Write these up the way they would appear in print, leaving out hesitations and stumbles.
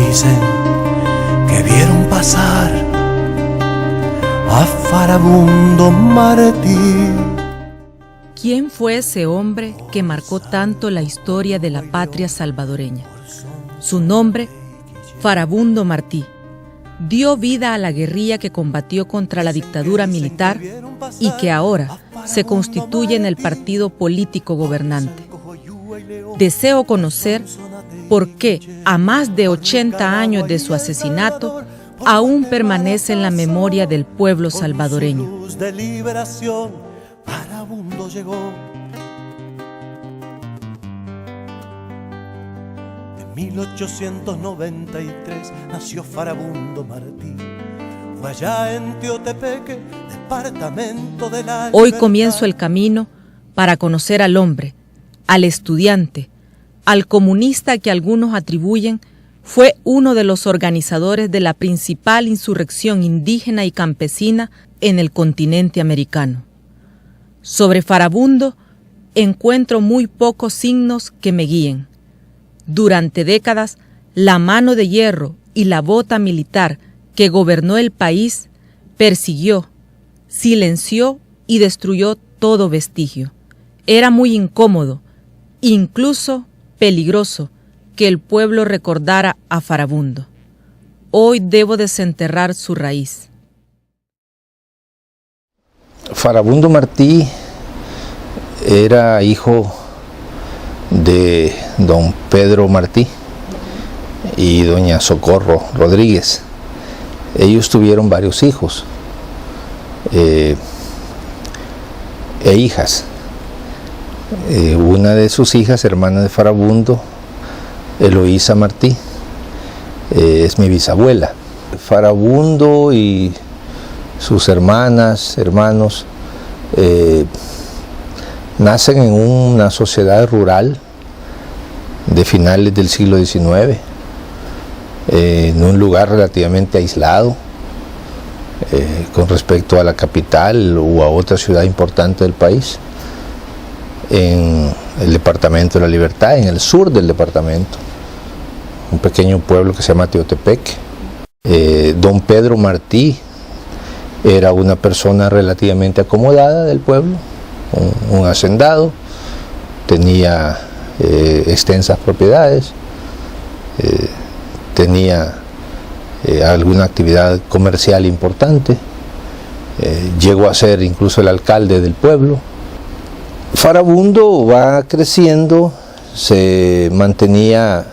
dicen que vieron pasar a Farabundo Martí. ¿Quién fue ese hombre que marcó tanto la historia de la patria salvadoreña? Su nombre, Farabundo Martí. Dio vida a la guerrilla que combatió contra la dictadura militar y que ahora se constituye en el partido político gobernante. Deseo conocer por qué, a más de 80 años de su asesinato, aún permanece en la memoria del pueblo salvadoreño. Farabundo llegó. En 1893 nació Farabundo Martí. Fue allá en Teotepeque, departamento de la Hoy Libertad. comienzo el camino para conocer al hombre, al estudiante, al comunista que algunos atribuyen fue uno de los organizadores de la principal insurrección indígena y campesina en el continente americano. Sobre Farabundo encuentro muy pocos signos que me guíen. Durante décadas, la mano de hierro y la bota militar que gobernó el país persiguió, silenció y destruyó todo vestigio. Era muy incómodo, incluso peligroso, que el pueblo recordara a Farabundo. Hoy debo desenterrar su raíz. Farabundo Martí era hijo de don Pedro Martí y doña Socorro Rodríguez. Ellos tuvieron varios hijos e hijas. Una de sus hijas, hermana de Farabundo, Eloísa Martí, es mi bisabuela. Farabundo y sus hermanas, hermanos, nacen en una sociedad rural de finales del siglo XIX, en un lugar relativamente aislado con respecto a la capital o a otra ciudad importante del país, en el departamento de La Libertad, en el sur del departamento, un pequeño pueblo que se llama Teotepeque. Don Pedro Martí era una persona relativamente acomodada del pueblo, un hacendado, tenía extensas propiedades, tenía alguna actividad comercial importante, llegó a ser incluso el alcalde del pueblo. Farabundo va creciendo, se mantenía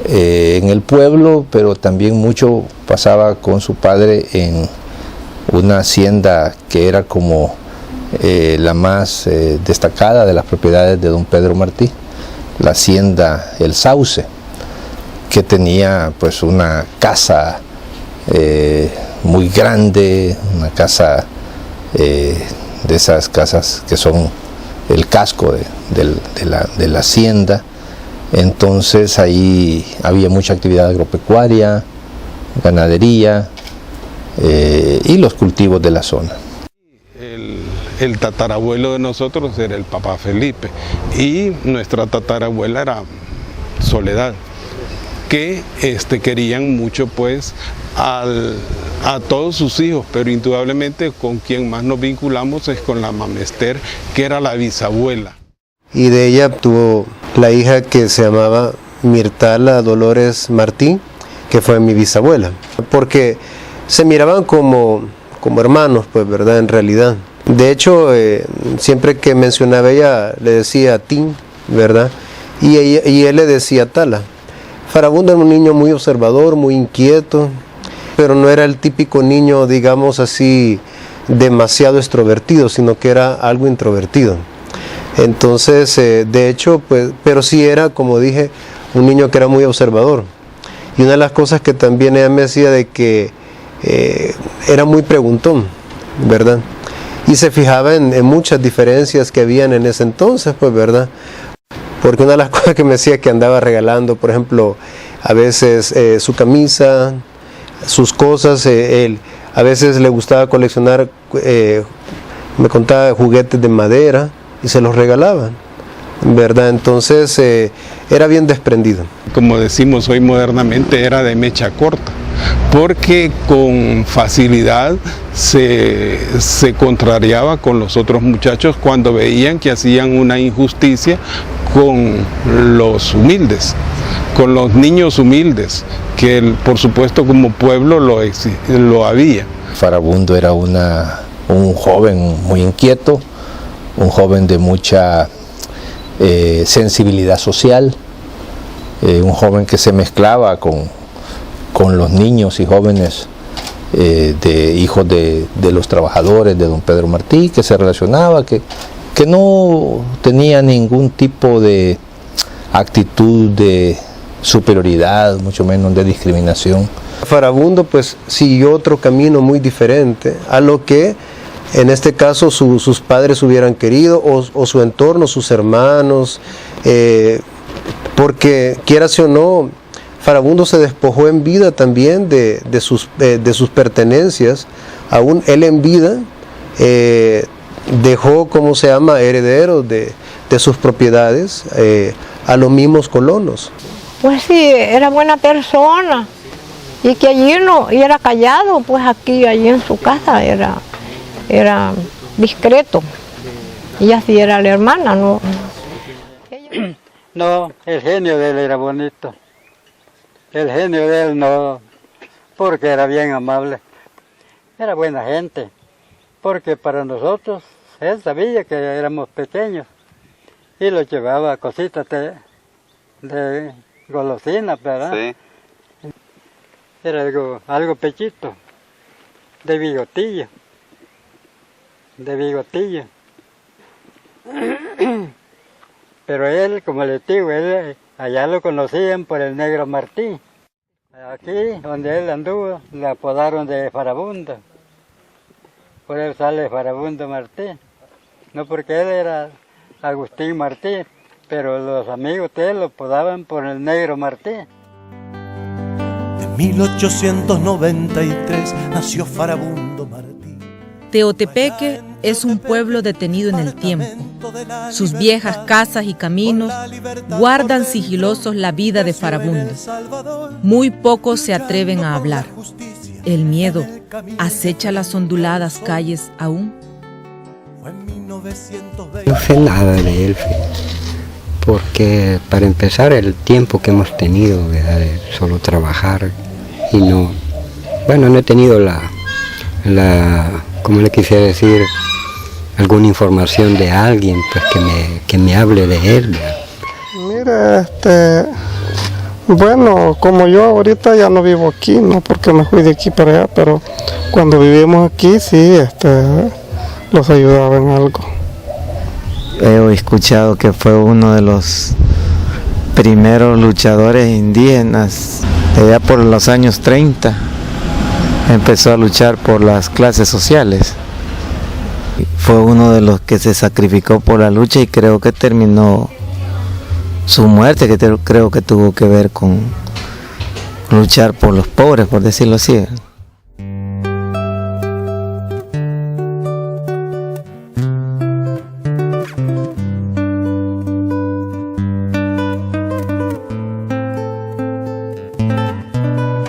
en el pueblo, pero también mucho pasaba con su padre en una hacienda que era como la más destacada de las propiedades de don Pedro Martí, la hacienda El Sauce, que tenía pues una casa muy grande, una casa de esas casas que son el casco de la hacienda. Entonces ahí había mucha actividad agropecuaria, ganadería y los cultivos de la zona. El tatarabuelo de nosotros era el papá Felipe y nuestra tatarabuela era Soledad, que querían mucho pues a todos sus hijos, pero indudablemente con quien más nos vinculamos es con la mamester, que era la bisabuela. Y de ella tuvo la hija que se llamaba Mirtala Dolores Martí, que fue mi bisabuela, porque se miraban como hermanos, pues, ¿verdad? En realidad. De hecho, siempre que mencionaba ella, le decía Tin, ¿verdad? Y él le decía Tala. Farabundo era un niño muy observador, muy inquieto, pero no era el típico niño, digamos así, demasiado extrovertido, sino que era algo introvertido. Entonces, de hecho, pues, pero sí era, como dije, un niño que era muy observador. Y una de las cosas que también ella me decía de que era muy preguntón, ¿verdad? Y se fijaba en muchas diferencias que habían en ese entonces, pues, ¿verdad? Porque una de las cosas que me decía que andaba regalando, por ejemplo, a veces su camisa, sus cosas, él a veces le gustaba coleccionar, me contaba, juguetes de madera y se los regalaban, ¿verdad? Entonces era bien desprendido. Como decimos hoy modernamente, era de mecha corta, porque con facilidad se contrariaba con los otros muchachos cuando veían que hacían una injusticia con los humildes, con los niños humildes, que por supuesto como pueblo lo había. Farabundo era un joven muy inquieto, un joven de mucha sensibilidad social, un joven que se mezclaba con los niños y jóvenes hijos de los trabajadores de don Pedro Martí, que se relacionaba, que no tenía ningún tipo de actitud de superioridad, mucho menos de discriminación. Farabundo pues siguió otro camino muy diferente a lo que en este caso sus padres hubieran querido o su entorno, sus hermanos, porque quieras o no, Farabundo se despojó en vida también de sus pertenencias. Aún él en vida dejó, herederos de sus propiedades a los mismos colonos. Pues sí, era buena persona y que allí no, y era callado, pues aquí, allí en su casa era discreto, y así era la hermana, ¿no? No, el genio de él era bonito, el genio de él no, porque era bien amable, era buena gente, porque para nosotros, él sabía que éramos pequeños, y lo llevaba a cositas de golosina, ¿verdad? Sí. Era algo pechito, de bigotillo. Pero él, como les digo, allá lo conocían por el Negro Martí. Aquí, donde él anduvo, le apodaron de Farabundo. Por él sale Farabundo Martí. No porque él era Agustín Martí, pero los amigos de él lo apodaban por el Negro Martí. En 1893 nació Farabundo Martí. Teotepeque es un pueblo detenido en el tiempo. Sus viejas casas y caminos guardan sigilosos la vida de Farabundo. Muy pocos se atreven a hablar. El miedo acecha las onduladas calles aún. No sé nada de él, porque para empezar el tiempo que hemos tenido, ¿verdad?, de solo trabajar y no he tenido ¿cómo le quisiera decir? Alguna información de alguien pues que me hable de él, ¿verdad? Mire, bueno, como yo ahorita ya no vivo aquí, no porque me fui de aquí para allá, pero cuando vivimos aquí sí, los ayudaba en algo. He escuchado que fue uno de los primeros luchadores indígenas de allá por los años 30. Empezó a luchar por las clases sociales. Fue uno de los que se sacrificó por la lucha y creo que terminó su muerte, que creo que tuvo que ver con luchar por los pobres, por decirlo así.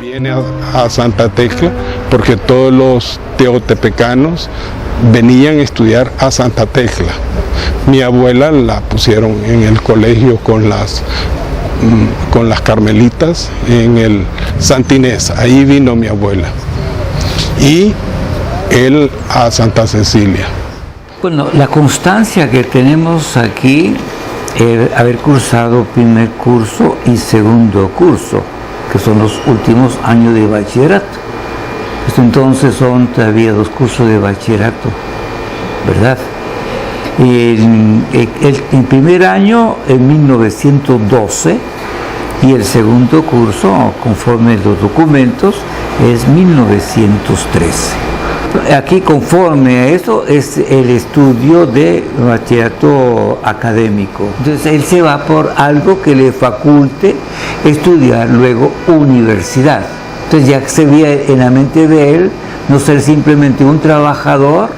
Viene a Santa Tecla porque todos los teotepecanos venían a estudiar a Santa Tecla. Mi abuela la pusieron en el colegio con las carmelitas en el Santa Inés, ahí vino mi abuela, y él a Santa Cecilia. Bueno, la constancia que tenemos aquí es haber cursado primer curso y segundo curso, que son los últimos años de bachillerato. Entonces son todavía 2 cursos de bachillerato, ¿verdad? El primer año en 1912 y el segundo curso, conforme los documentos, es 1913. Aquí, conforme a eso, es el estudio de bachillerato académico. Entonces él se va por algo que le faculte estudiar luego universidad. Entonces ya se veía en la mente de él no ser simplemente un trabajador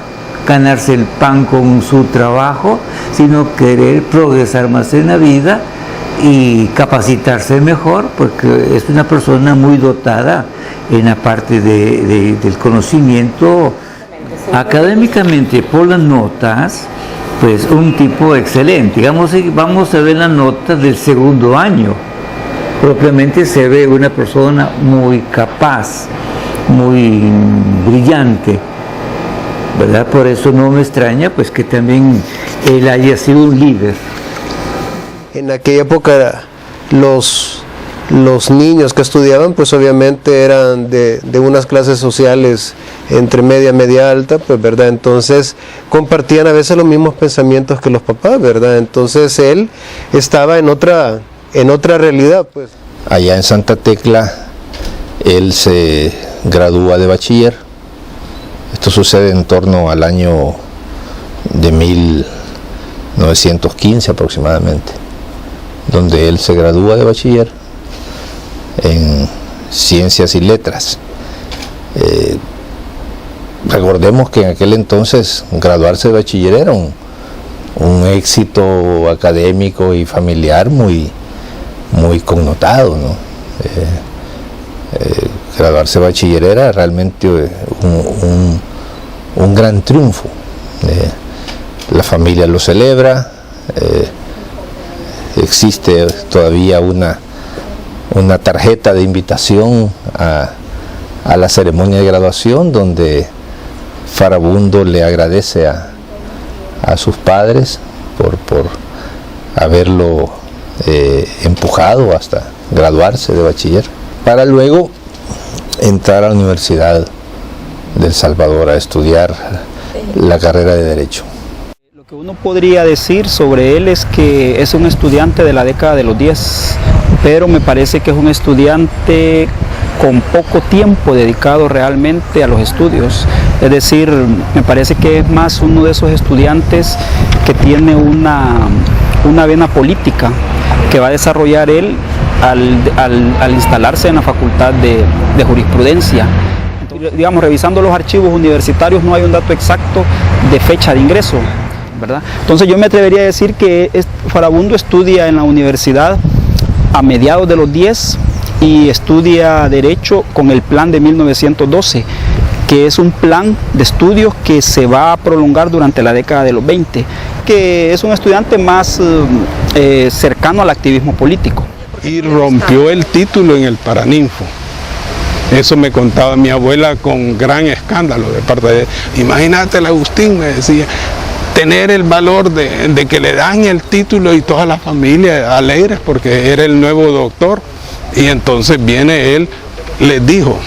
ganarse el pan con su trabajo, sino querer progresar más en la vida y capacitarse mejor, porque es una persona muy dotada en la parte del conocimiento. Académicamente, por las notas, pues un tipo excelente. Digamos, vamos a ver las notas del segundo año. Propiamente se ve una persona muy capaz, muy brillante, ¿verdad? Por eso no me extraña pues que también él haya sido un líder. En aquella época los niños que estudiaban pues obviamente eran de unas clases sociales entre media alta, pues verdad, entonces compartían a veces los mismos pensamientos que los papás, verdad, entonces él estaba en otra realidad, pues. Allá en Santa Tecla él se gradúa de bachiller. Esto sucede en torno al año de 1915 aproximadamente, donde él se gradúa de bachiller en Ciencias y Letras. Recordemos que en aquel entonces graduarse de bachiller era un éxito académico y familiar muy connotado, ¿no? Graduarse de bachiller era realmente un gran triunfo. La familia lo celebra, existe todavía una tarjeta de invitación a la ceremonia de graduación donde Farabundo le agradece a sus padres por haberlo empujado hasta graduarse de bachiller, para luego entrar a la Universidad del Salvador a estudiar la carrera de Derecho. Lo que uno podría decir sobre él es que es un estudiante de la década de los 10, pero me parece que es un estudiante con poco tiempo dedicado realmente a los estudios. Es decir, me parece que es más uno de esos estudiantes que tiene una vena política que va a desarrollar él al instalarse en la Facultad de Jurisprudencia. Entonces, digamos, revisando los archivos universitarios no hay un dato exacto de fecha de ingreso, ¿verdad? Entonces yo me atrevería a decir que Farabundo estudia en la universidad a mediados de los 10 y estudia Derecho con el plan de 1912, que es un plan de estudios que se va a prolongar durante la década de los 20, que es un estudiante más cercano al activismo político. Y rompió el título en el Paraninfo. Eso me contaba mi abuela con gran escándalo de parte de... Imagínate, el Agustín me decía, tener el valor de que le dan el título y toda la familia alegres porque era el nuevo doctor. Y entonces viene él, les dijo,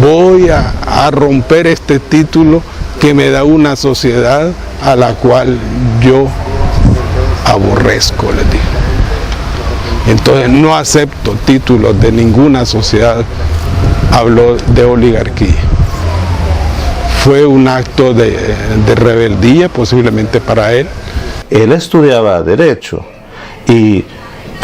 voy a romper este título que me da una sociedad a la cual yo aborrezco, les dijo. Entonces no acepto títulos de ninguna sociedad, habló de oligarquía. Fue un acto de rebeldía posiblemente para él. Él estudiaba Derecho y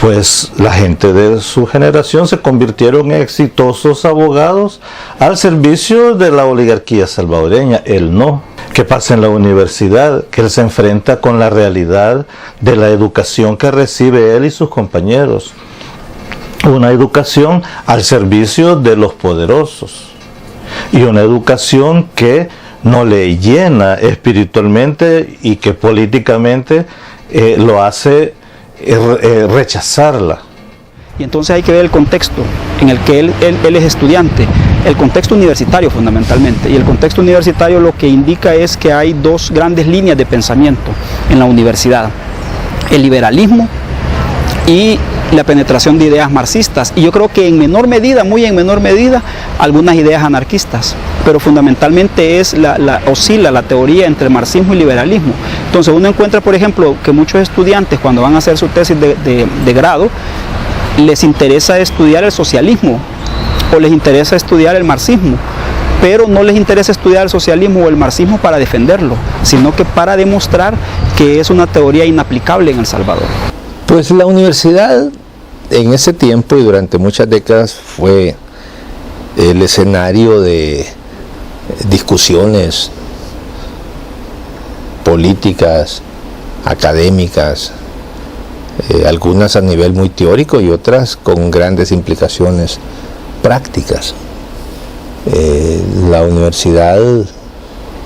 pues la gente de su generación se convirtieron en exitosos abogados al servicio de la oligarquía salvadoreña. Él no. ¿Qué pasa en la universidad? Que él se enfrenta con la realidad de la educación que recibe él y sus compañeros. Una educación al servicio de los poderosos. Y una educación que no le llena espiritualmente y que políticamente lo hace rechazarla. Y entonces hay que ver el contexto en el que él es estudiante, el contexto universitario fundamentalmente. Y el contexto universitario lo que indica es que hay dos grandes líneas de pensamiento en la universidad: el liberalismo y la penetración de ideas marxistas. Y yo creo que en menor medida, muy en menor medida, algunas ideas anarquistas. Pero fundamentalmente oscila la teoría entre marxismo y liberalismo. Entonces uno encuentra, por ejemplo, que muchos estudiantes cuando van a hacer su tesis de grado, les interesa estudiar el socialismo o les interesa estudiar el marxismo, pero no les interesa estudiar el socialismo o el marxismo para defenderlo, sino que para demostrar que es una teoría inaplicable en El Salvador. Pues la universidad en ese tiempo y durante muchas décadas fue el escenario de discusiones políticas, académicas, algunas a nivel muy teórico y otras con grandes implicaciones prácticas. La universidad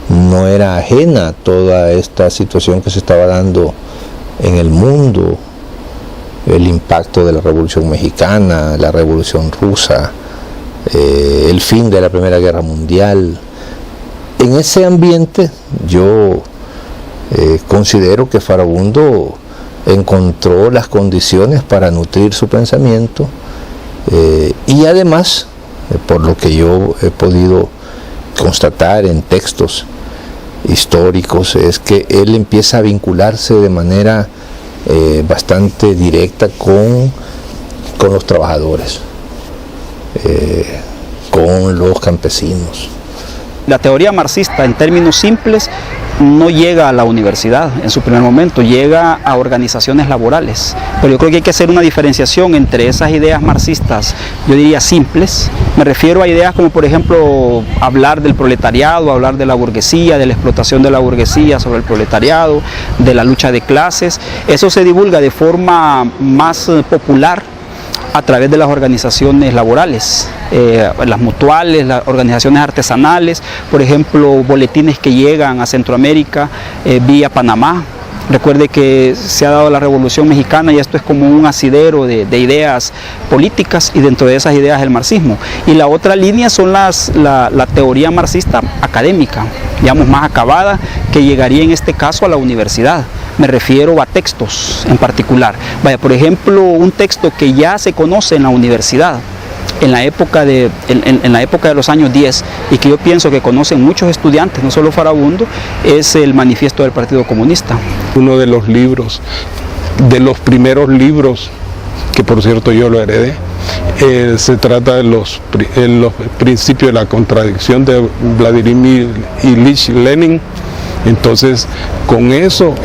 no era ajena a toda esta situación que se estaba dando en el mundo, el impacto de la Revolución Mexicana, la Revolución Rusa, el fin de la Primera Guerra Mundial. En ese ambiente yo considero que Farabundo encontró las condiciones para nutrir su pensamiento y además, por lo que yo he podido constatar en textos históricos, es que él empieza a vincularse de manera bastante directa con los trabajadores, con los campesinos. La teoría marxista, en términos simples, no llega a la universidad en su primer momento, llega a organizaciones laborales. Pero yo creo que hay que hacer una diferenciación entre esas ideas marxistas, yo diría simples. Me refiero a ideas como, por ejemplo, hablar del proletariado, hablar de la burguesía, de la explotación de la burguesía sobre el proletariado, de la lucha de clases. Eso se divulga de forma más popular a través de las organizaciones laborales, las mutuales, las organizaciones artesanales, por ejemplo, boletines que llegan a Centroamérica vía Panamá. Recuerde que se ha dado la Revolución Mexicana y esto es como un asidero de ideas políticas, y dentro de esas ideas el marxismo. Y la otra línea son la teoría marxista académica, digamos más acabada, que llegaría en este caso a la universidad. Me refiero a textos en particular. Vaya, por ejemplo, un texto que ya se conoce en la universidad, en la época de los años 10, y que yo pienso que conocen muchos estudiantes, no solo Farabundo, es el Manifiesto del Partido Comunista. Uno de los libros, de los primeros libros, que por cierto yo lo heredé, se trata de los principios de la contradicción de Vladimir Ilich Lenin. Entonces, con eso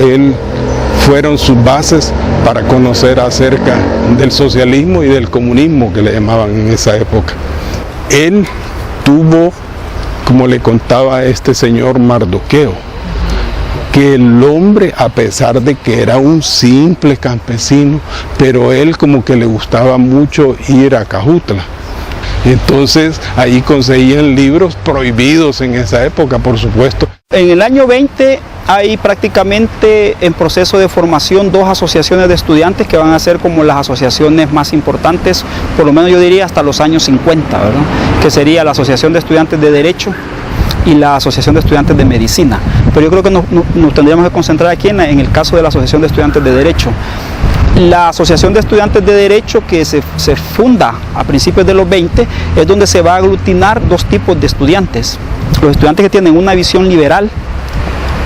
fueron sus bases para conocer acerca del socialismo y del comunismo, que le llamaban en esa época. Él tuvo, como le contaba este señor Mardoqueo, que el hombre, a pesar de que era un simple campesino, pero él como que le gustaba mucho ir a Cajutla. Entonces ahí conseguían libros prohibidos en esa época, por supuesto. En el año 20 hay prácticamente en proceso de formación 2 asociaciones de estudiantes que van a ser como las asociaciones más importantes, por lo menos yo diría hasta los años 50, ¿verdad? Que sería la Asociación de Estudiantes de Derecho y la Asociación de Estudiantes de Medicina. Pero yo creo que nos tendríamos que concentrar aquí en el caso de la Asociación de Estudiantes de Derecho. La Asociación de Estudiantes de Derecho, que se funda a principios de los 20, es donde se va a aglutinar 2 tipos de estudiantes. Los estudiantes que tienen una visión liberal,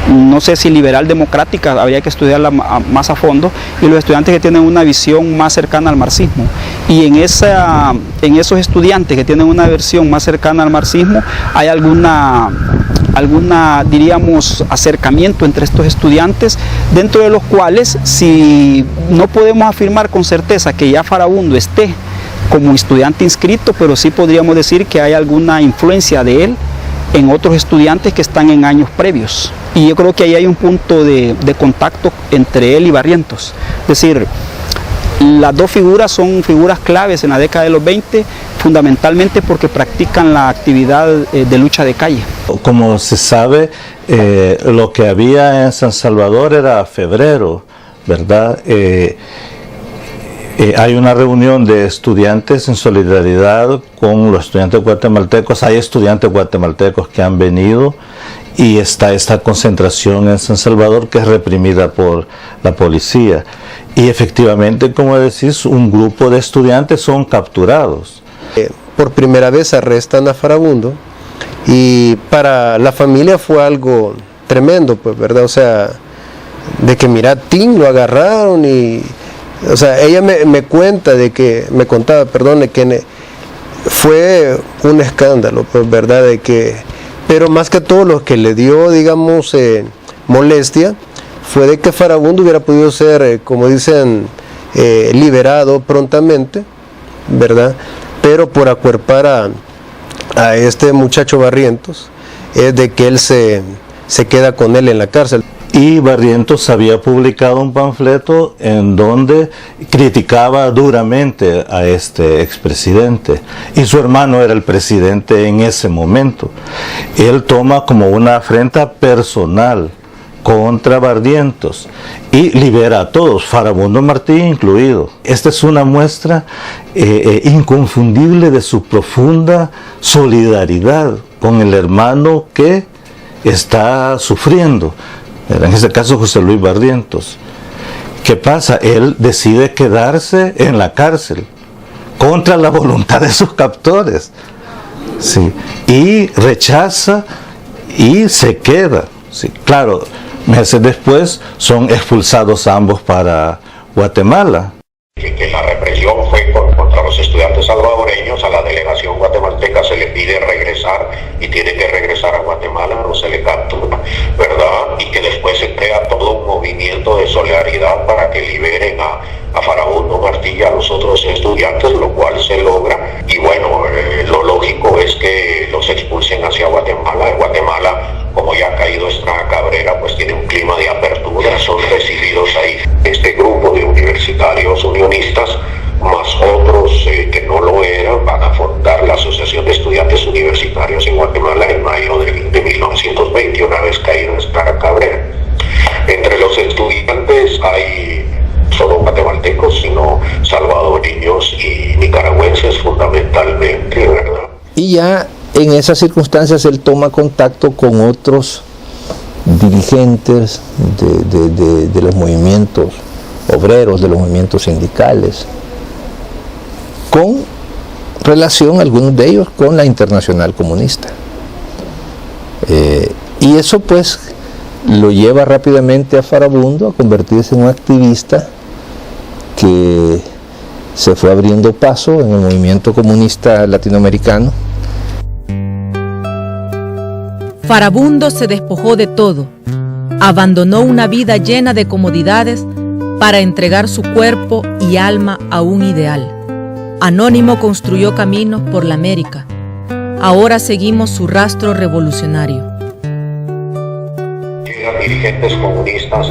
no sé si liberal democrática, habría que estudiarla más a fondo, y los estudiantes que tienen una visión más cercana al marxismo. Y en esos estudiantes que tienen una versión más cercana al marxismo, hay alguna diríamos, acercamiento entre estos estudiantes, dentro de los cuales, si no podemos afirmar con certeza que ya Farabundo esté como estudiante inscrito, pero sí podríamos decir que hay alguna influencia de él en otros estudiantes que están en años previos. Y yo creo que ahí hay un punto de contacto entre él y Barrientos. Es decir, las 2 figuras son figuras claves en la década de los 20, fundamentalmente porque practican la actividad de lucha de calle. Como se sabe, lo que había en San Salvador era febrero, ¿verdad? Hay una reunión de estudiantes en solidaridad con los estudiantes guatemaltecos. Hay estudiantes guatemaltecos que han venido y está esta concentración en San Salvador que es reprimida por la policía. Y efectivamente, como decís, un grupo de estudiantes son capturados. Por primera vez arrestan a Farabundo y para la familia fue algo tremendo, pues, ¿verdad? O sea, de que mira, Tim lo agarraron y... O sea, ella me contaba, de que fue un escándalo, pues, ¿verdad? Pero más que todo lo que le dio, digamos, molestia, fue de que Farabundo hubiera podido ser, como dicen, liberado prontamente, ¿verdad? Pero por acuerpar a este muchacho Barrientos, es de que él se queda con él en la cárcel. y Barrientos había publicado un panfleto en donde criticaba duramente a este expresidente, y su hermano era el presidente en ese momento. Él toma como una afrenta personal contra Barrientos y libera a todos, Farabundo Martí incluido. Esta es una muestra inconfundible de su profunda solidaridad con el hermano que está sufriendo, en este caso José Luis Barrientos. ¿Qué pasa? Él decide quedarse en la cárcel contra la voluntad de sus captores, sí, y rechaza y se queda, sí. Claro, meses después son expulsados ambos para Guatemala. Que la represión fue contra los estudiantes salvadoreños. A la delegación guatemalteca se le pide regresar y tiene que regresar a Guatemala, no se le captura, ¿verdad? Y que después se crea todo un movimiento de solidaridad para que liberen a Farabundo Martí y a los otros estudiantes, lo cual se logra. Y bueno, lo lógico es que los expulsen hacia Guatemala. En Guatemala, como ya ha caído Estrada Cabrera, pues tiene un clima de apertura, son recibidos ahí este grupo de universitarios unionistas, más otros que no lo eran, van a fundar la Asociación de Estudiantes Universitarios en Guatemala en mayo de 1920, una vez caído Estrada Cabrera. Entre los estudiantes hay solo guatemaltecos, sino salvadoreños y nicaragüenses fundamentalmente, ¿verdad? Y ya en esas circunstancias él toma contacto con otros dirigentes de los movimientos obreros, de los movimientos sindicales, con relación, algunos de ellos, con la Internacional Comunista. Y eso pues lo lleva rápidamente a Farabundo a convertirse en un activista que se fue abriendo paso en el movimiento comunista latinoamericano. Farabundo se despojó de todo, abandonó una vida llena de comodidades para entregar su cuerpo y alma a un ideal. Anónimo construyó caminos por la América. Ahora seguimos su rastro revolucionario. Llegan dirigentes comunistas,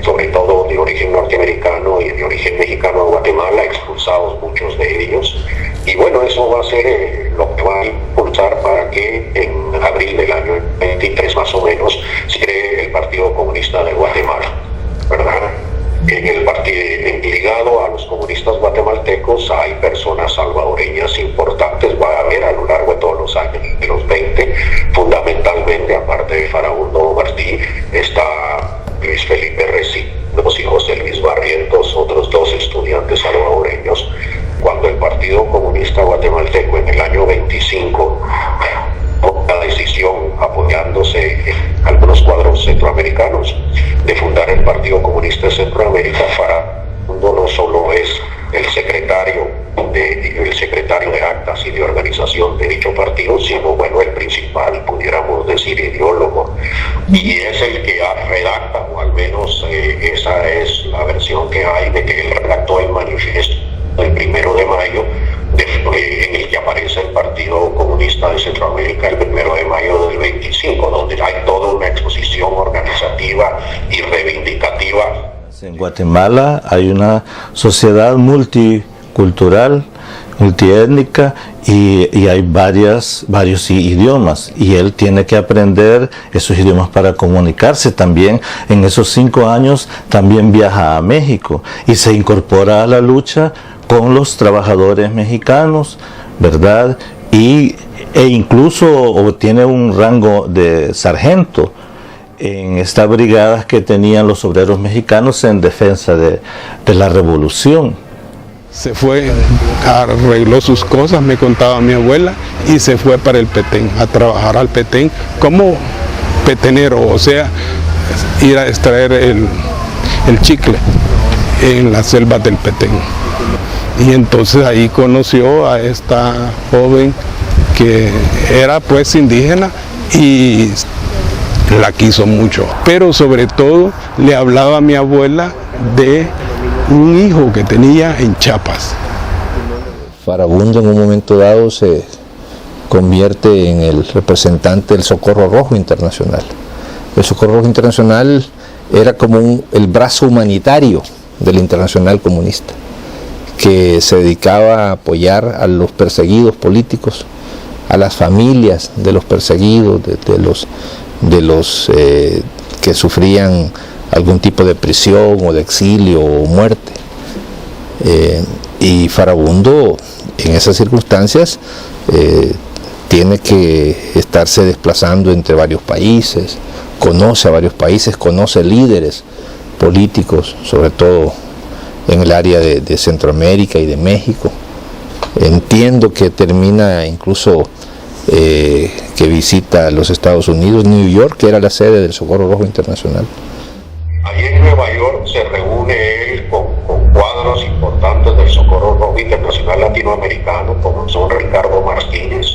sobre todo de origen norteamericano y de origen mexicano a Guatemala, expulsados muchos de ellos. Y bueno, eso va a ser lo que va a impulsar para que en abril del año 23 más o menos se cree el Partido Comunista de Guatemala, ¿verdad? En el partido ligado a los comunistas guatemaltecos hay personas salvadoreñas importantes, va a haber a lo largo de todos los años de los 20, fundamentalmente, aparte de Farabundo Martí, está Luis Felipe Recinos y José Luis Barrientos, otros dos estudiantes salvadoreños. Cuando el Partido Comunista Guatemalteco en el año 25 tomó la decisión, apoyándose en algunos cuadros centroamericanos, de fundar el Partido Comunista de Centroamérica, Farabundo no solo es el secretario de actas y de organización de dicho partido, sino bueno, el principal, pudiéramos decir, ideólogo, y es el que redacta, o al menos esa es la versión que hay, de que él redactó el manifiesto del 1 de mayo, en el que aparece el Partido Comunista de Centroamérica el 1 de mayo del 25, donde hay toda una exposición organizativa y reivindicativa. En Guatemala hay una sociedad multicultural, multiétnica, y hay varios idiomas, y él tiene que aprender esos idiomas para comunicarse. También en esos 5 años también viaja a México y se incorpora a la lucha con los trabajadores mexicanos, ¿verdad? E incluso obtiene un rango de sargento en estas brigadas que tenían los obreros mexicanos en defensa de la revolución. Se fue, arregló sus cosas, me contaba mi abuela, y se fue para el Petén, a trabajar al Petén como petenero, o sea, ir a extraer el chicle en las selvas del Petén. Y entonces ahí conoció a esta joven que era pues indígena y la quiso mucho. Pero sobre todo le hablaba a mi abuela de un hijo que tenía en Chiapas. Farabundo en un momento dado se convierte en el representante del Socorro Rojo Internacional. El Socorro Rojo Internacional era como el brazo humanitario del Internacional Comunista, que se dedicaba a apoyar a los perseguidos políticos, a las familias de los perseguidos, de los que sufrían algún tipo de prisión o de exilio o muerte. Y Farabundo, en esas circunstancias, tiene que estarse desplazando entre varios países, conoce a varios países, conoce líderes políticos, sobre todo en el área de Centroamérica y de México. Entiendo que termina incluso que visita los Estados Unidos, New York, que era la sede del Socorro Rojo Internacional. Allí en Nueva York se reúne él con cuadros importantes del Socorro Rojo Internacional Latinoamericano, como son Ricardo Martínez,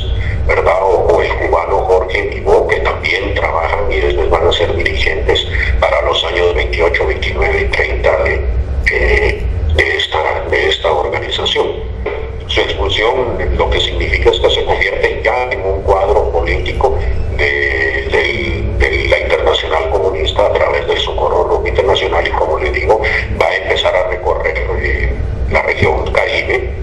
¿verdad? O el cubano Jorge Vivó, que también trabajan y después van a ser dirigentes para los años 28, 29 y 30 de esta organización. Su expulsión lo que significa es que se convierte ya en un cuadro político de la Internacional Comunista a través del Socorro Rojo Internacional, y como le digo, va a empezar a recorrer la región Caribe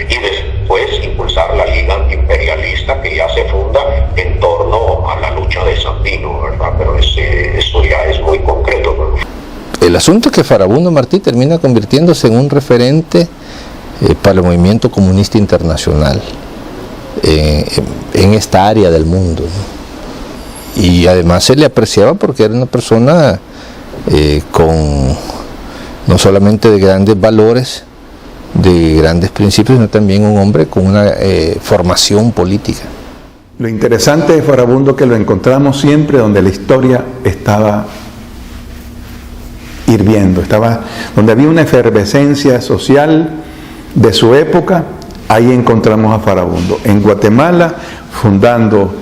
y después impulsar la Liga Antiimperialista, que ya se funda en torno a la lucha de Sandino, ¿verdad? Pero eso ya es muy concreto, ¿no? El asunto es que Farabundo Martí termina convirtiéndose en un referente para el movimiento comunista internacional en esta área del mundo, ¿no? Y además se le apreciaba porque era una persona con no solamente de grandes valores, de grandes principios, sino también un hombre con una formación política. Lo interesante de Farabundo es que lo encontramos siempre donde la historia estaba hirviendo, donde había una efervescencia social de su época. Ahí encontramos a Farabundo. En Guatemala, fundando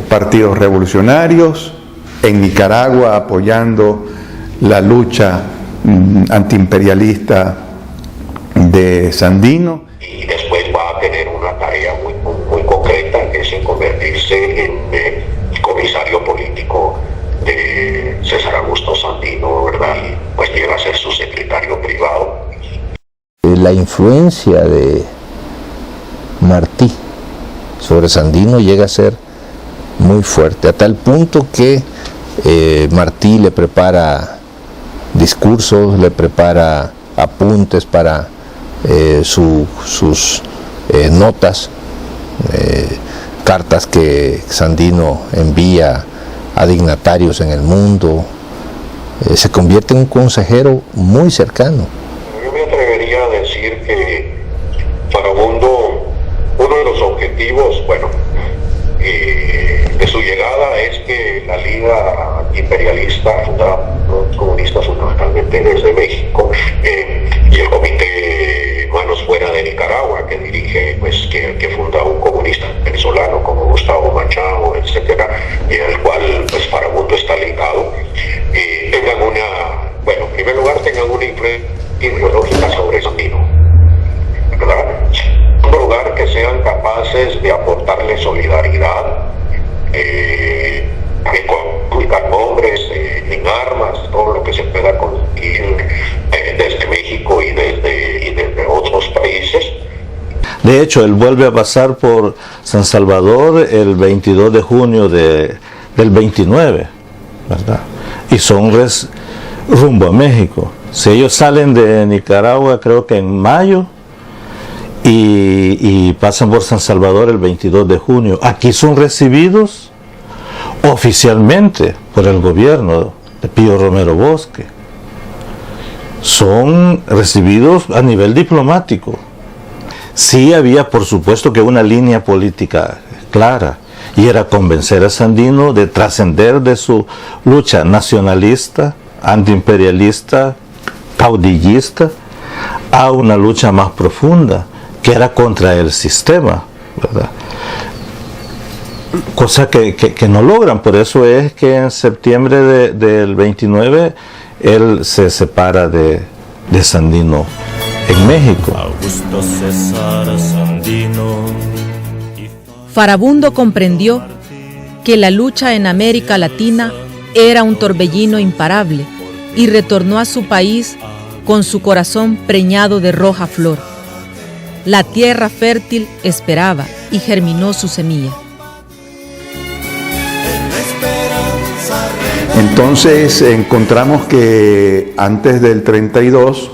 partidos revolucionarios, en Nicaragua apoyando la lucha antiimperialista de Sandino. Y después va a tener una tarea muy concreta, que es en convertirse en comisario político de César Augusto Sandino, ¿verdad? Y pues llega a ser su secretario privado. La influencia de Martí sobre Sandino llega a ser muy fuerte, a tal punto que Martí le prepara discursos, le prepara apuntes para sus notas, cartas que Sandino envía a dignatarios en el mundo. Se convierte en un consejero muy cercano. Yo me atrevería a decir que Farabundo, uno de los objetivos, de su llegada es que la Liga Antiimperialista, fundada por los comunistas fundamentalmente desde México, y el Comité Manos Fuera de Nicaragua, que dirige, que funda un comunista venezolano como Gustavo Machado, etcétera, y al cual Farabundo está ligado, tengan en primer lugar tengan una influencia ideológica sobre Sandino, ¿verdad? En segundo lugar, que sean capaces de aportarle solidaridad, publicar nombres en armas, todo lo que se pueda conseguir desde México y desde otros países. De hecho, él vuelve a pasar por San Salvador el 22 de junio del 29, ¿verdad? Y son rumbo a México. Si ellos salen de Nicaragua, creo que en mayo, y pasan por San Salvador el 22 de junio. Aquí son recibidos oficialmente por el gobierno de Pío Romero Bosque. Son recibidos a nivel diplomático. Sí había, por supuesto, que una línea política clara, y era convencer a Sandino de trascender de su lucha nacionalista, antiimperialista, caudillista, a una lucha más profunda, que era contra el sistema, ¿verdad? Cosa que no logran. Por eso es que en septiembre del 29 él se separa de Sandino en México. Augusto César Sandino. Farabundo comprendió que la lucha en América Latina era un torbellino imparable y retornó a su país con su corazón preñado de roja flor. La tierra fértil esperaba y germinó su semilla. Entonces encontramos que antes del 32,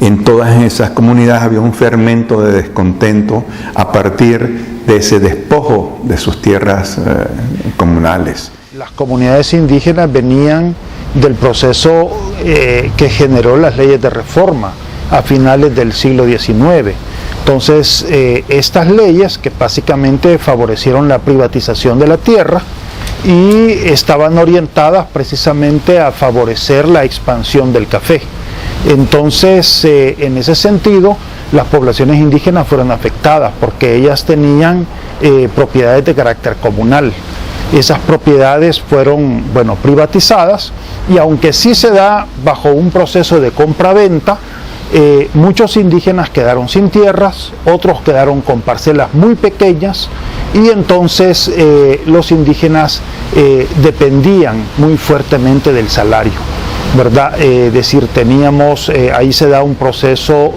en todas esas comunidades había un fermento de descontento a partir de ese despojo de sus tierras comunales. Las comunidades indígenas venían del proceso que generó las leyes de reforma a finales del siglo XIX. Entonces, estas leyes que básicamente favorecieron la privatización de la tierra y estaban orientadas precisamente a favorecer la expansión del café. Entonces, en ese sentido, las poblaciones indígenas fueron afectadas porque ellas tenían propiedades de carácter comunal. Esas propiedades fueron, privatizadas, y aunque sí se da bajo un proceso de compra-venta, muchos indígenas quedaron sin tierras, otros quedaron con parcelas muy pequeñas, y entonces los indígenas dependían muy fuertemente del salario, ¿verdad? Es decir, teníamos, ahí se da un proceso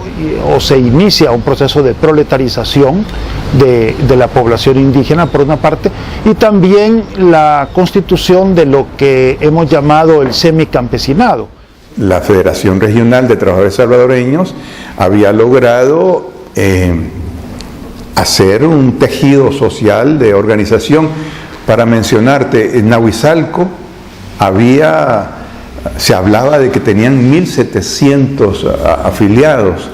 o se inicia un proceso de proletarización de la población indígena por una parte, y también la constitución de lo que hemos llamado el semicampesinado. La Federación Regional de Trabajadores Salvadoreños había logrado hacer un tejido social de organización. Para mencionarte, en Nahuizalco se hablaba de que tenían 1.700 afiliados,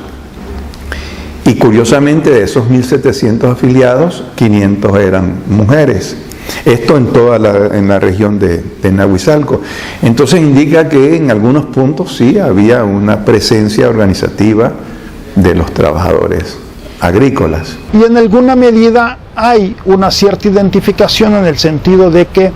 y curiosamente de esos 1.700 afiliados, 500 eran mujeres. Esto en la región de Nahuizalco. Entonces indica que en algunos puntos sí había una presencia organizativa de los trabajadores agrícolas. Y en alguna medida hay una cierta identificación en el sentido de que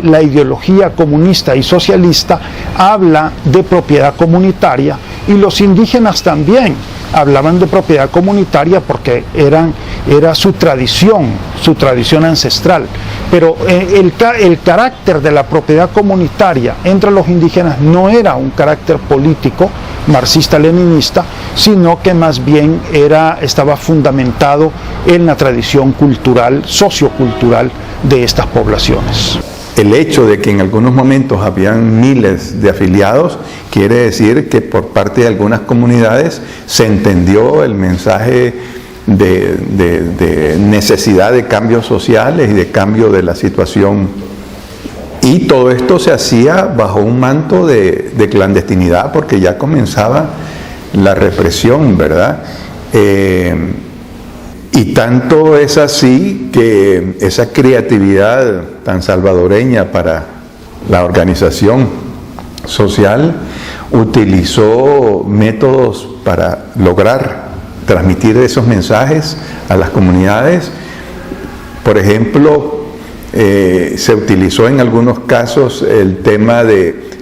la ideología comunista y socialista habla de propiedad comunitaria, y los indígenas también hablaban de propiedad comunitaria porque era su tradición ancestral. Pero el carácter de la propiedad comunitaria entre los indígenas no era un carácter político marxista-leninista, sino que más bien estaba fundamentado en la tradición cultural, sociocultural de estas poblaciones. El hecho de que en algunos momentos habían miles de afiliados quiere decir que por parte de algunas comunidades se entendió el mensaje de necesidad de cambios sociales y de cambio de la situación. Y todo esto se hacía bajo un manto de clandestinidad, porque ya comenzaba la represión, ¿verdad? Y tanto es así que esa creatividad tan salvadoreña para la organización social utilizó métodos para lograr transmitir esos mensajes a las comunidades. Por ejemplo, se utilizó en algunos casos el tema de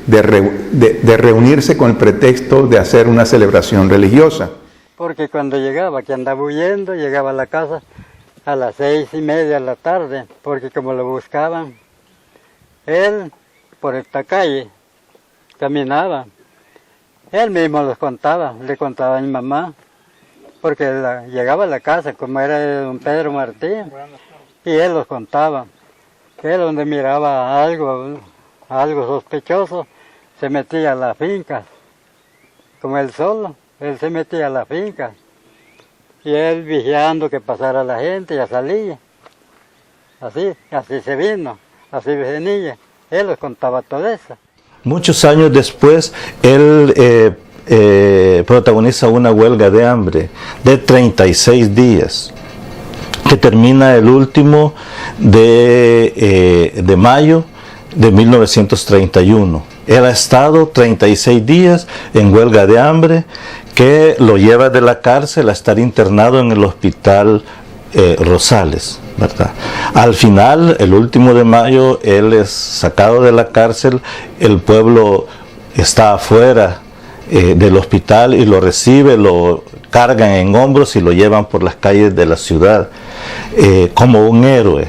reunirse con el pretexto de hacer una celebración religiosa. Porque cuando llegaba, que andaba huyendo, llegaba a la casa a las 6:30 de la tarde, porque como lo buscaban, él por esta calle caminaba, él mismo los contaba, le contaba a mi mamá, porque llegaba a la casa, como era de don Pedro Martín, y él los contaba, que él donde miraba algo sospechoso, se metía a la finca, como él solo. Él se metía a la finca y él vigilando que pasara la gente, ya salía. Así se vino, así venía. Él les contaba todo eso. Muchos años después, él protagoniza una huelga de hambre de 36 días, que termina el último de mayo de 1931. Él ha estado 36 días en huelga de hambre, que lo lleva de la cárcel a estar internado en el hospital Rosales, ¿verdad? Al final, el último de mayo, él es sacado de la cárcel, el pueblo está afuera del hospital y lo recibe, lo cargan en hombros y lo llevan por las calles de la ciudad como un héroe.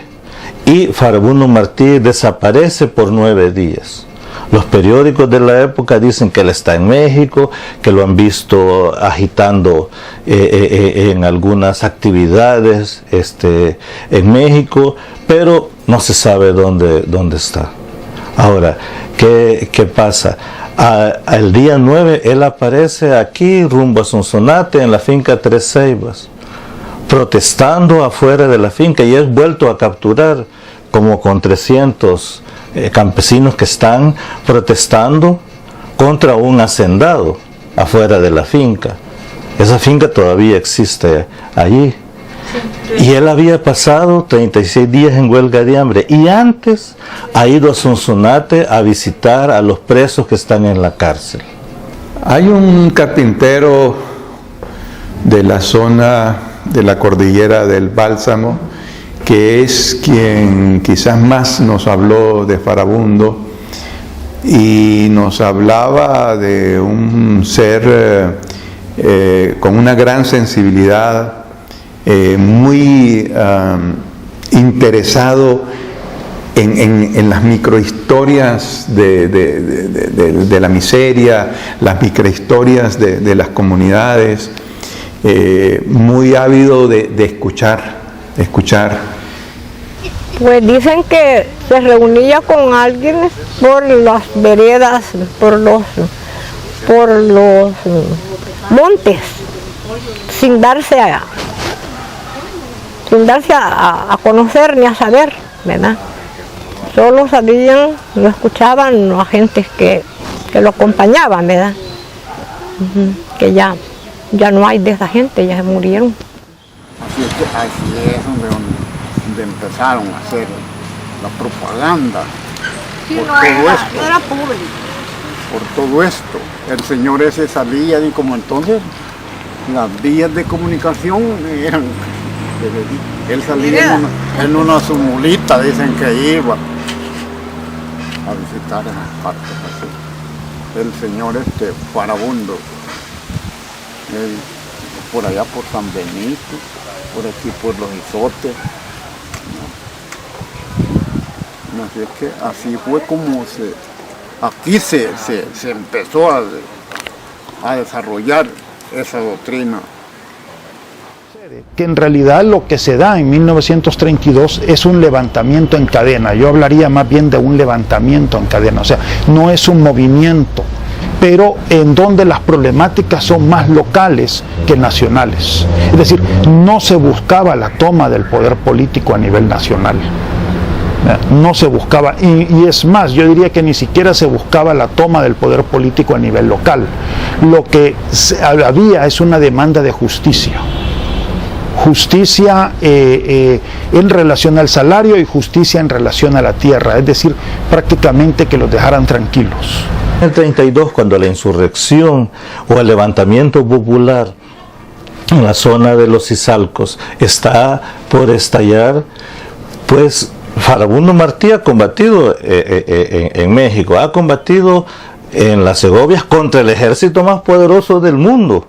y Farabundo Martí desaparece por 9 días. Los periódicos de la época dicen que él está en México, que lo han visto agitando en algunas actividades en México, pero no se sabe dónde está. Ahora, ¿qué pasa? El día 9 él aparece aquí rumbo a Sonsonate en la finca Tres Ceibas, protestando afuera de la finca, y es vuelto a capturar como con 300 campesinos que están protestando contra un hacendado afuera de la finca. Esa finca todavía existe allí. Y él había pasado 36 días en huelga de hambre y antes ha ido a Sonsonate a visitar a los presos que están en la cárcel. Hay un carpintero de la zona de la cordillera del Bálsamo que es quien quizás más nos habló de Farabundo y nos hablaba de un ser con una gran sensibilidad, muy interesado en las microhistorias de la miseria, las microhistorias de las comunidades, muy ávido de escuchar. Pues dicen que se reunía con alguien por las veredas, por los montes, sin darse a conocer ni a saber, ¿verdad? Solo sabían, lo escuchaban los agentes que lo acompañaban, ¿verdad? Que ya no hay de esa gente, ya se murieron. Así es donde empezaron a hacer la propaganda por todo esto. Era público. Por todo esto. El señor ese salía y como entonces las vías de comunicación eran... Él salía en una sumulita, dicen que iba a visitar en las partes así. El señor Farabundo, él, por allá por San Benito, por aquí por los Izotes. Así es que así fue como aquí se empezó a desarrollar esa doctrina. Que en realidad lo que se da en 1932 es un levantamiento en cadena. Yo hablaría más bien de un levantamiento en cadena, o sea, no es un movimiento, pero en donde las problemáticas son más locales que nacionales. Es decir, no se buscaba la toma del poder político a nivel nacional. No se buscaba, y es más, yo diría que ni siquiera se buscaba la toma del poder político a nivel local. Lo que había es una demanda de justicia. Justicia en relación al salario y justicia en relación a la tierra, es decir, prácticamente que los dejaran tranquilos. En el 32, cuando la insurrección o el levantamiento popular en la zona de los Izalcos está por estallar, pues Farabundo Martí ha combatido en México, ha combatido en las Segovias contra el ejército más poderoso del mundo.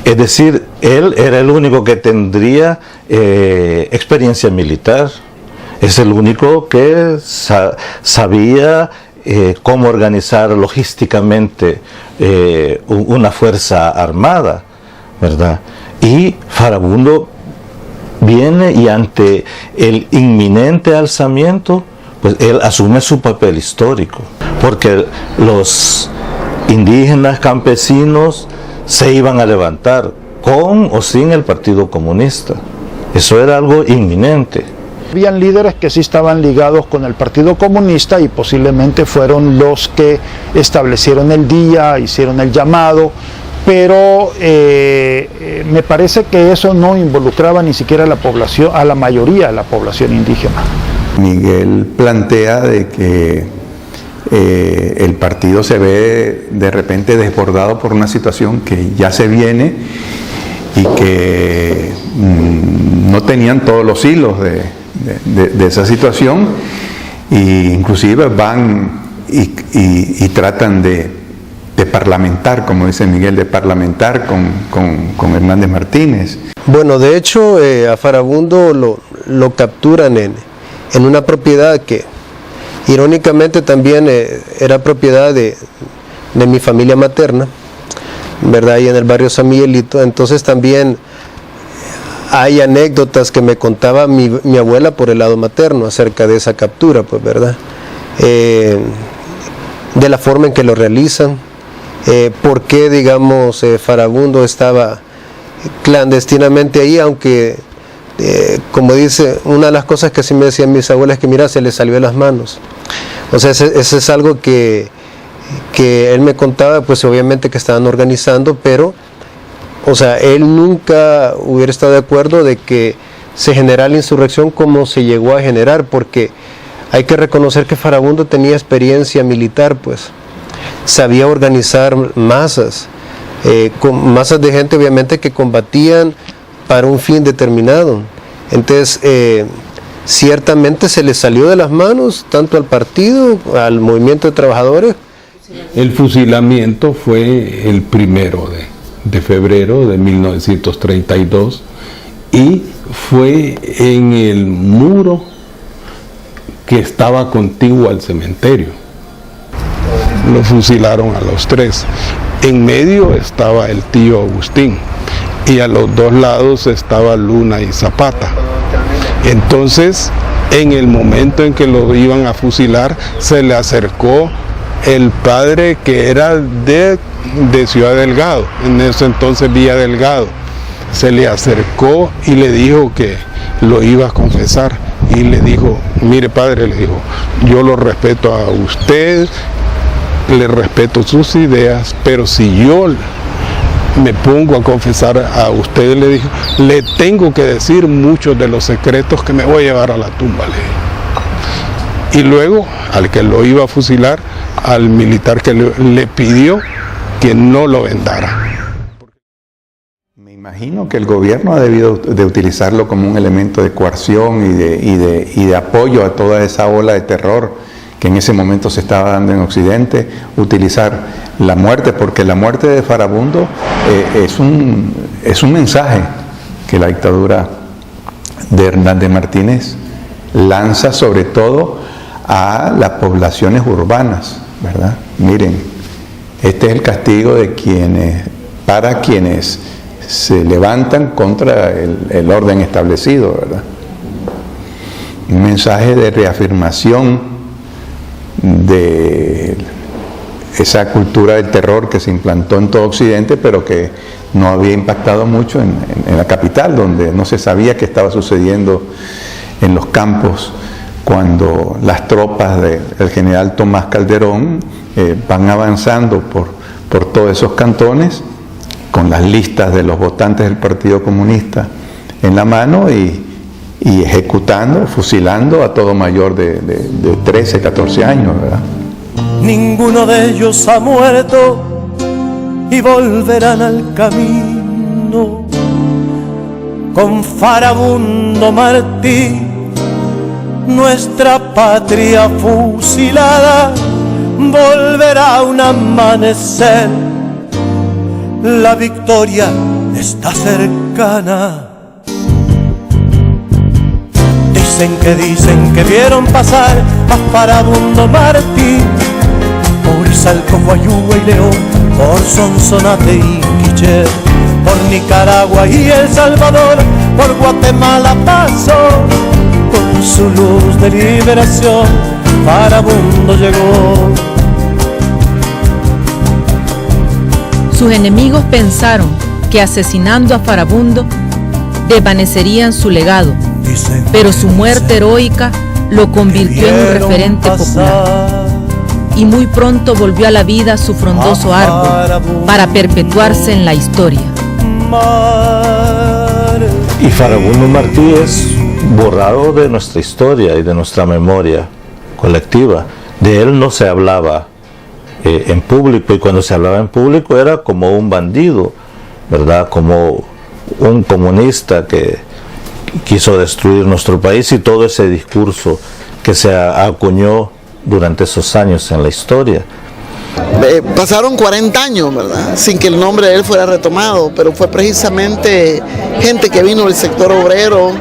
Es decir, él era el único que tendría experiencia militar, es el único que sabía cómo organizar logísticamente una fuerza armada, ¿verdad? Y Farabundo viene y ante el inminente alzamiento, pues él asume su papel histórico, porque los indígenas campesinos se iban a levantar con o sin el Partido Comunista. Eso era algo inminente. Habían líderes que sí estaban ligados con el Partido Comunista y posiblemente fueron los que establecieron el día, hicieron el llamado, pero me parece que eso no involucraba ni siquiera a la población, a la mayoría de la población indígena. Miguel plantea de que el partido se ve de repente desbordado por una situación que ya se viene y que no tenían todos los hilos de esa situación, e inclusive van y tratan de parlamentar, como dice Miguel, de parlamentar con Hernández Martínez. Bueno, de hecho a Farabundo lo capturan en una propiedad que irónicamente también era propiedad de mi familia materna, ¿verdad? Ahí en el barrio San Miguelito. Entonces también hay anécdotas que me contaba mi abuela por el lado materno acerca de esa captura, pues, ¿verdad? De la forma en que lo realizan, por qué, digamos, Farabundo estaba clandestinamente ahí, aunque, como dice, una de las cosas que sí me decían mis abuelas es que, mira, se le salió de las manos. O sea, ese es algo que él me contaba, pues obviamente que estaban organizando, pero, o sea, él nunca hubiera estado de acuerdo de que se generara la insurrección como se llegó a generar, porque hay que reconocer que Farabundo tenía experiencia militar, pues, sabía organizar masas, con masas de gente obviamente que combatían para un fin determinado. Entonces, ciertamente se le salió de las manos tanto al partido, al movimiento de trabajadores. El fusilamiento fue el 1 de febrero de 1932 y fue en el muro que estaba contiguo al cementerio. Lo fusilaron a los 3. En medio estaba el tío Agustín y a los 2 lados estaba Luna y Zapata. Entonces, en el momento en que lo iban a fusilar, se le acercó el padre que era de Ciudad Delgado, en ese entonces Villa Delgado. Se le acercó y le dijo que lo iba a confesar. Y le dijo, mire padre, le dijo, yo lo respeto a usted, le respeto sus ideas, pero si yo me pongo a confesar a usted, le dijo, le tengo que decir muchos de los secretos que me voy a llevar a la tumba, le dijo. Y luego, al que lo iba a fusilar, al militar que le pidió que no lo vendara. Me imagino que el gobierno ha debido de utilizarlo como un elemento de coerción y de apoyo a toda esa ola de terror que en ese momento se estaba dando en Occidente, utilizar la muerte, porque la muerte de Farabundo es un mensaje que la dictadura de Hernández Martínez lanza sobre todo a las poblaciones urbanas, ¿verdad? Miren, este es el castigo de para quienes se levantan contra el orden establecido, ¿verdad? Un mensaje de reafirmación de esa cultura del terror que se implantó en todo Occidente, pero que no había impactado mucho en la capital, donde no se sabía qué estaba sucediendo en los campos cuando las tropas del general Tomás Calderón van avanzando por todos esos cantones con las listas de los votantes del Partido Comunista en la mano y ejecutando, fusilando a todo mayor de 13, 14 años, ¿verdad? Ninguno de ellos ha muerto y volverán al camino. Con Farabundo Martí, nuestra patria fusilada, volverá a un amanecer. La victoria está cercana. Dicen que vieron pasar a Farabundo Martí por Salco, Guayúa y León, por Sonsonate y Quiché, por Nicaragua y El Salvador, por Guatemala pasó, con su luz de liberación Farabundo llegó. Sus enemigos pensaron que asesinando a Farabundo desvanecerían su legado, pero su muerte heroica lo convirtió en un referente popular y muy pronto volvió a la vida su frondoso árbol para perpetuarse en la historia. Y Farabundo Martí es borrado de nuestra historia y de nuestra memoria colectiva. De él no se hablaba en público, y cuando se hablaba en público era como un bandido, ¿verdad? Como un comunista que quiso destruir nuestro país, y todo ese discurso que se acuñó durante esos años en la historia. Pasaron 40 años, ¿verdad?, sin que el nombre de él fuera retomado, pero fue precisamente gente que vino del sector obrero,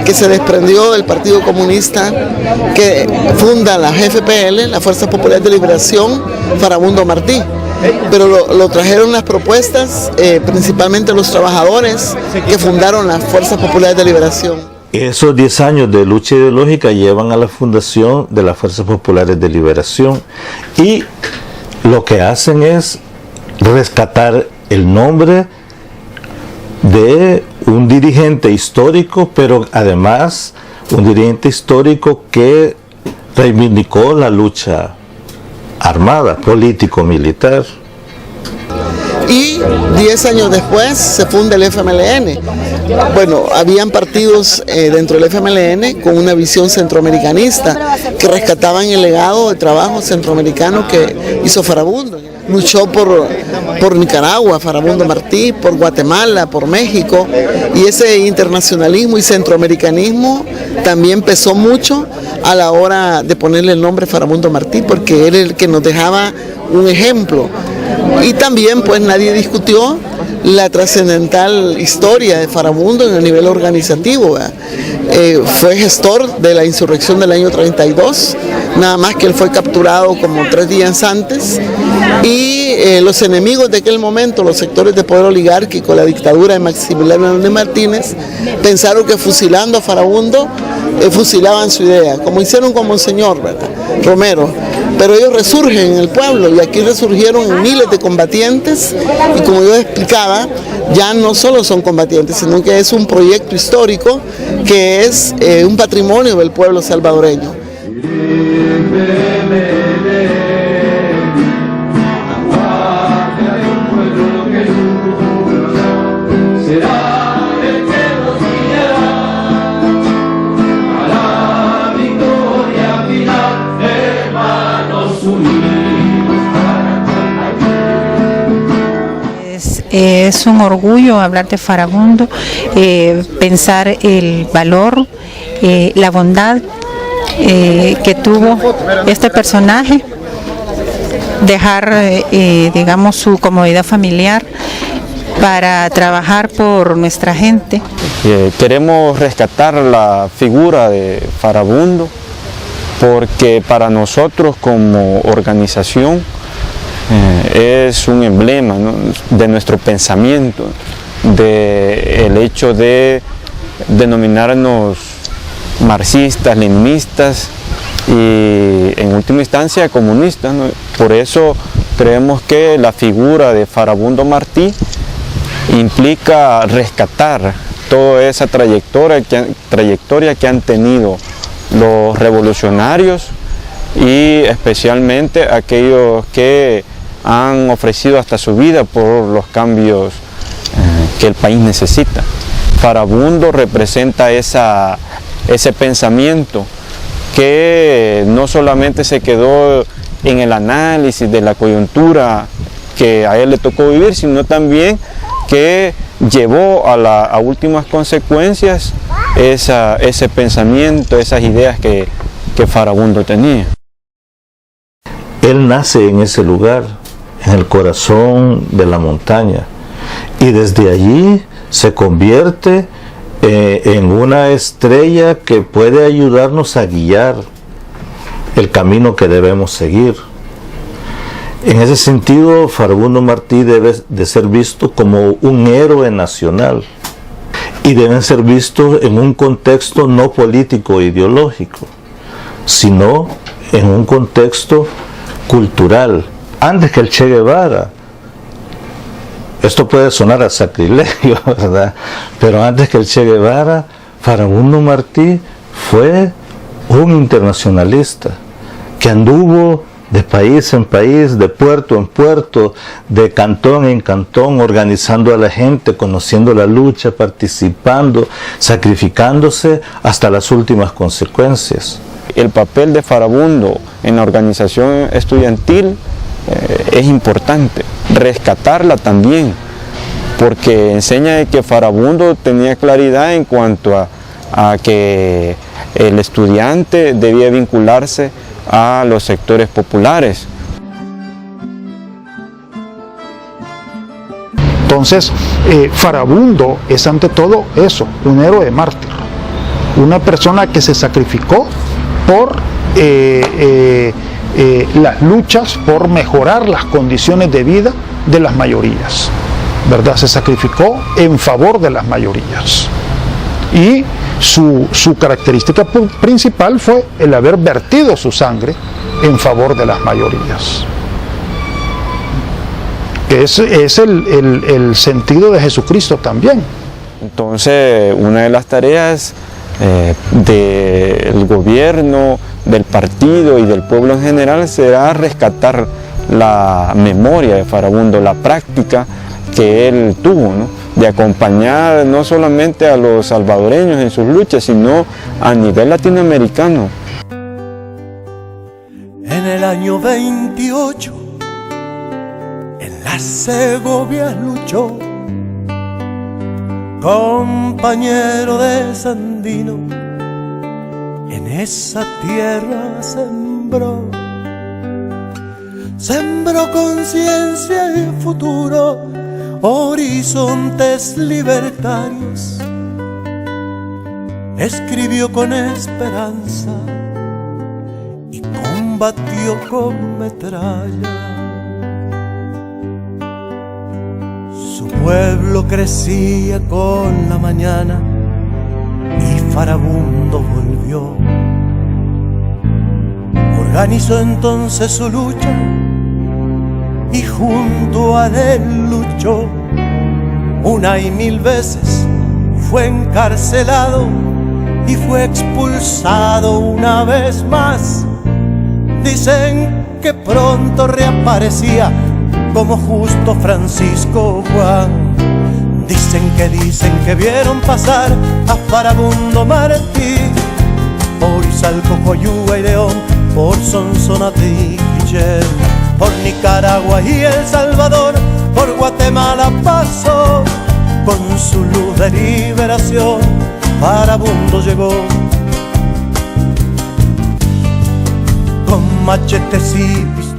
que que se desprendió del Partido Comunista, que funda la FPL, la Fuerza Popular de Liberación, Farabundo Martí. Pero lo trajeron las propuestas, principalmente los trabajadores que fundaron las Fuerzas Populares de Liberación. Esos 10 años de lucha ideológica llevan a la fundación de las Fuerzas Populares de Liberación y lo que hacen es rescatar el nombre de un dirigente histórico, pero además un dirigente histórico que reivindicó la lucha armada, político-militar. Y 10 años después se funda el FMLN. Bueno, habían partidos dentro del FMLN con una visión centroamericanista que rescataban el legado de trabajo centroamericano que hizo Farabundo. Luchó por Nicaragua, Farabundo Martí, por Guatemala, por México, y ese internacionalismo y centroamericanismo también pesó mucho a la hora de ponerle el nombre Farabundo Martí, porque era el que nos dejaba un ejemplo. Y también pues nadie discutió la trascendental historia de Farabundo en el nivel organizativo. Fue gestor de la insurrección del año 32, nada más que él fue capturado como 3 días antes, y los enemigos de aquel momento, los sectores de poder oligárquico, la dictadura de Maximiliano Hernández Martínez, pensaron que fusilando a Farabundo fusilaban su idea, como hicieron con Monseñor, ¿verdad?, Romero. Pero ellos resurgen en el pueblo y aquí resurgieron miles de combatientes y, como yo explicaba, ya no solo son combatientes, sino que es un proyecto histórico que es un patrimonio del pueblo salvadoreño. Es un orgullo hablar de Farabundo, pensar el valor, la bondad que tuvo este personaje, dejar, digamos, su comodidad familiar para trabajar por nuestra gente. Queremos rescatar la figura de Farabundo porque para nosotros como organización es un emblema, ¿no?, de nuestro pensamiento, del hecho de denominarnos marxistas, leninistas y en última instancia comunistas, ¿no? Por eso creemos que la figura de Farabundo Martí implica rescatar toda esa trayectoria que han tenido los revolucionarios y especialmente aquellos que han ofrecido hasta su vida por los cambios que el país necesita. Farabundo representa ese pensamiento que no solamente se quedó en el análisis de la coyuntura que a él le tocó vivir, sino también que llevó a últimas consecuencias ese pensamiento, esas ideas que Farabundo tenía. Él nace en ese lugar, en el corazón de la montaña, y desde allí se convierte en una estrella que puede ayudarnos a guiar el camino que debemos seguir. En ese sentido, Farabundo Martí debe de ser visto como un héroe nacional y deben ser vistos en un contexto no político e ideológico, sino en un contexto cultural. Antes que el Che Guevara, esto puede sonar a sacrilegio, ¿verdad?, pero antes que el Che Guevara, Farabundo Martí fue un internacionalista que anduvo de país en país, de puerto en puerto, de cantón en cantón, organizando a la gente, conociendo la lucha, participando, sacrificándose hasta las últimas consecuencias. El papel de Farabundo en la organización estudiantil es importante, rescatarla también, porque enseña de que Farabundo tenía claridad en cuanto a que el estudiante debía vincularse a los sectores populares. Entonces, Farabundo es ante todo eso, un héroe mártir. una persona que se sacrificó por las luchas por mejorar las condiciones de vida de las mayorías, ¿verdad? Se sacrificó en favor de las mayorías. Y su característica principal fue el haber vertido su sangre en favor de las mayorías. Que es el sentido de Jesucristo también. Entonces, una de las tareas del gobierno, del partido y del pueblo en general será rescatar la memoria de Farabundo, la práctica que él tuvo, ¿no? De acompañar no solamente a los salvadoreños en sus luchas, sino a nivel latinoamericano. En el año 28, en las Segovias luchó, compañero de Sandino, en esa tierra sembró conciencia y futuro, horizontes libertarios, escribió con esperanza y combatió con metralla. Su pueblo crecía con la mañana y Farabundo volvió. Organizó entonces su lucha y junto a él luchó. Una y mil veces fue encarcelado y fue expulsado una vez más. Dicen que pronto reaparecía como justo Francisco Juan. Dicen que vieron pasar a Farabundo Martí por Izalco, Coyúa y León, por Sonsonate y Quiché, por Nicaragua y El Salvador, por Guatemala pasó. Con su luz de liberación Farabundo llegó. Con machetes y pistolas